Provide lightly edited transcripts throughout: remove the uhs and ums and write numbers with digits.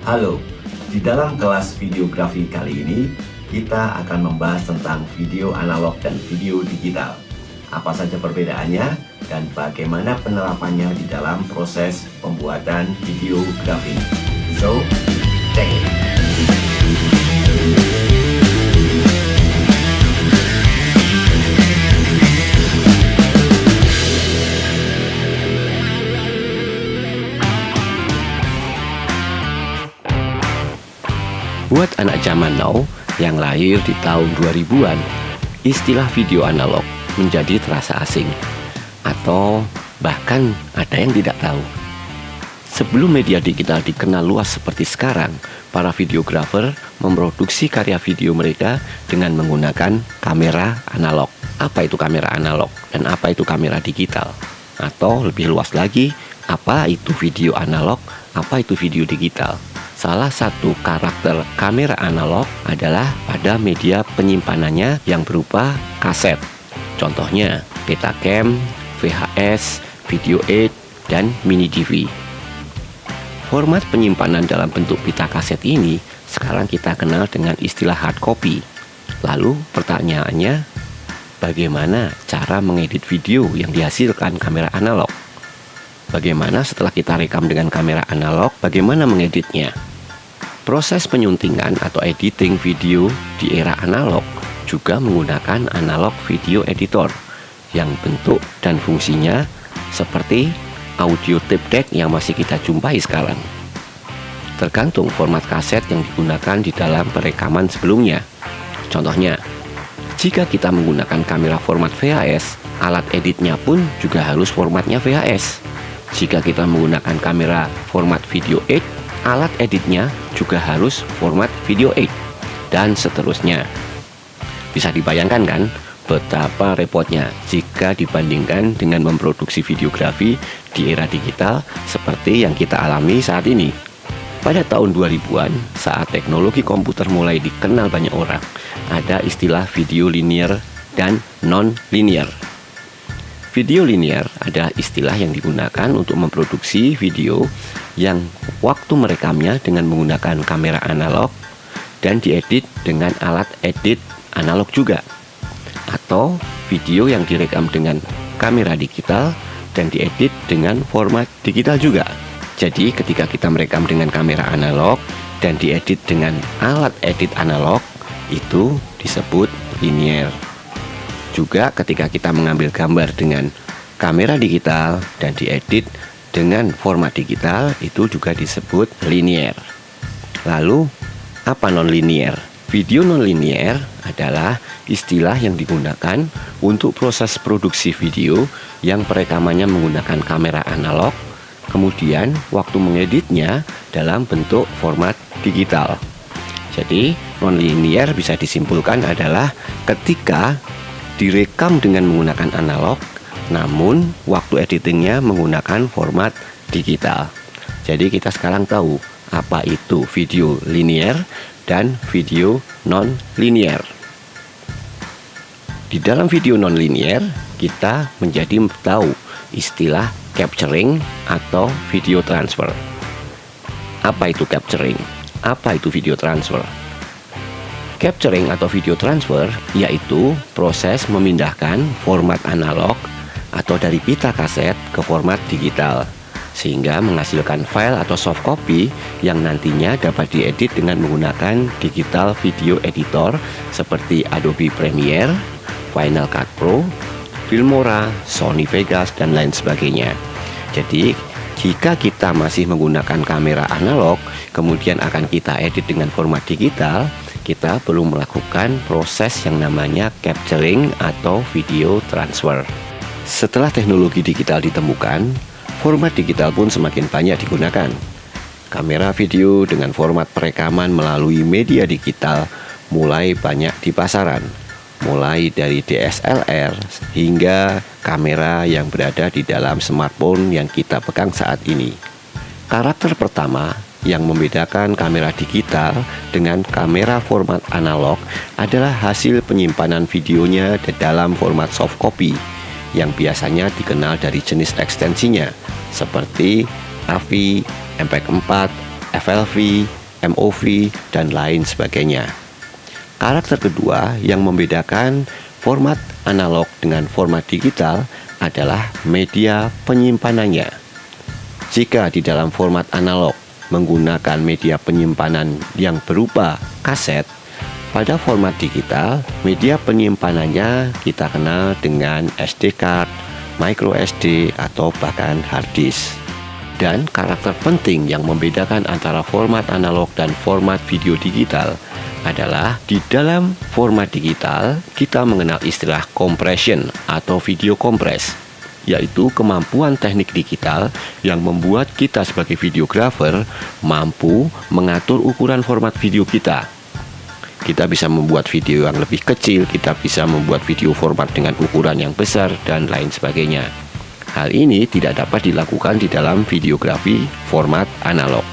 Halo, di dalam kelas videografi kali ini kita akan membahas tentang video analog dan video digital. Apa saja perbedaannya dan bagaimana penerapannya di dalam proses pembuatan videografi. So, check it. Buat anak zaman now yang lahir di tahun 2000-an, istilah video analog menjadi terasa asing, atau bahkan ada yang tidak tahu. Sebelum media digital dikenal luas seperti sekarang, para videografer memproduksi karya video mereka dengan menggunakan kamera analog. Apa itu kamera analog dan apa itu kamera digital? Atau lebih luas lagi, apa itu video analog, apa itu video digital? Salah satu karakter kamera analog adalah pada media penyimpanannya yang berupa kaset. Contohnya Betacam, VHS, Video 8, dan Mini DV. Format penyimpanan dalam bentuk pita kaset ini sekarang kita kenal dengan istilah hard copy. Lalu pertanyaannya, bagaimana cara mengedit video yang dihasilkan kamera analog? Bagaimana setelah kita rekam dengan kamera analog, bagaimana mengeditnya? Proses penyuntingan atau editing video di era analog juga menggunakan analog video editor yang bentuk dan fungsinya seperti audio tape deck yang masih kita jumpai sekarang. Tergantung format kaset yang digunakan di dalam perekaman sebelumnya. Contohnya, jika kita menggunakan kamera format VHS, alat editnya pun juga harus formatnya VHS. Jika kita menggunakan kamera format Video 8, alat editnya juga harus format Video 8, dan seterusnya. Bisa dibayangkan kan betapa repotnya jika dibandingkan dengan memproduksi videografi di era digital seperti yang kita alami saat ini. Pada tahun 2000-an, saat teknologi komputer mulai dikenal banyak orang, ada istilah video linear dan non-linear. Video linear adalah istilah yang digunakan untuk memproduksi video yang waktu merekamnya dengan menggunakan kamera analog dan diedit dengan alat edit analog juga, atau video yang direkam dengan kamera digital dan diedit dengan format digital juga. Jadi ketika kita merekam dengan kamera analog dan diedit dengan alat edit analog, itu disebut linear. Juga ketika kita mengambil gambar dengan kamera digital dan diedit dengan format digital, itu juga disebut linear. Lalu, apa non-linear? Video non-linear adalah istilah yang digunakan untuk proses produksi video yang perekamannya menggunakan kamera analog, kemudian waktu mengeditnya dalam bentuk format digital. Jadi, non-linear bisa disimpulkan adalah ketika direkam dengan menggunakan analog, namun waktu editingnya menggunakan format digital. Jadi kita sekarang tahu apa itu video linear dan video non-linear. Di dalam video non-linear, kita menjadi tahu istilah capturing atau video transfer. Apa itu capturing? Apa itu video transfer? Capturing atau video transfer yaitu proses memindahkan format analog atau dari pita kaset ke format digital, sehingga menghasilkan file atau soft copy yang nantinya dapat diedit dengan menggunakan digital video editor seperti Adobe Premiere, Final Cut Pro, Filmora, Sony Vegas, dan lain sebagainya. Jadi, jika kita masih menggunakan kamera analog, kemudian akan kita edit dengan format digital, kita perlu melakukan proses yang namanya capturing atau video transfer. Setelah teknologi digital ditemukan, format digital pun semakin banyak digunakan. Kamera video dengan format perekaman melalui media digital mulai banyak di pasaran, mulai dari DSLR hingga kamera yang berada di dalam smartphone yang kita pegang saat ini. Karakter pertama yang membedakan kamera digital dengan kamera format analog adalah hasil penyimpanan videonya di dalam format soft copy yang biasanya dikenal dari jenis ekstensinya seperti AVI, MP4, FLV, MOV, dan lain sebagainya. Karakter kedua yang membedakan format analog dengan format digital adalah media penyimpanannya. Jika di dalam format analog menggunakan media penyimpanan yang berupa kaset, pada format digital, media penyimpanannya kita kenal dengan SD card, micro SD, atau bahkan hard disk. Dan karakter penting yang membedakan antara format analog dan format video digital adalah di dalam format digital kita mengenal istilah compression atau video kompres, yaitu kemampuan teknik digital yang membuat kita sebagai videographer mampu mengatur ukuran format video kita. Kita bisa membuat video yang lebih kecil, kita bisa membuat video format dengan ukuran yang besar, dan lain sebagainya. Hal ini tidak dapat dilakukan di dalam videografi format analog.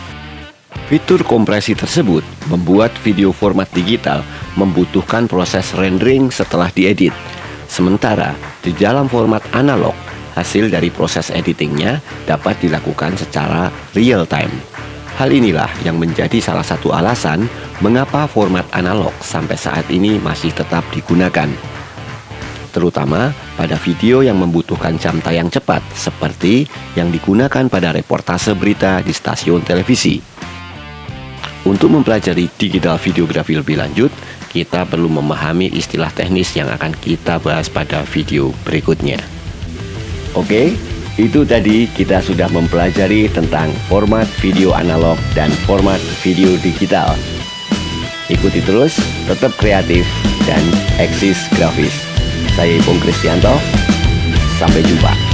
Fitur kompresi tersebut membuat video format digital membutuhkan proses rendering setelah diedit. Sementara di dalam format analog, hasil dari proses editingnya dapat dilakukan secara real time. Hal inilah yang menjadi salah satu alasan mengapa format analog sampai saat ini masih tetap digunakan, terutama pada video yang membutuhkan jam tayang cepat seperti yang digunakan pada reportase berita di stasiun televisi. Untuk mempelajari digital videografi lebih lanjut, kita perlu memahami istilah teknis yang akan kita bahas pada video berikutnya. Oke, itu tadi kita sudah mempelajari tentang format video analog dan format video digital. Ikuti terus, tetap kreatif, dan eksis grafis. Saya Ipung Kristianto, sampai jumpa.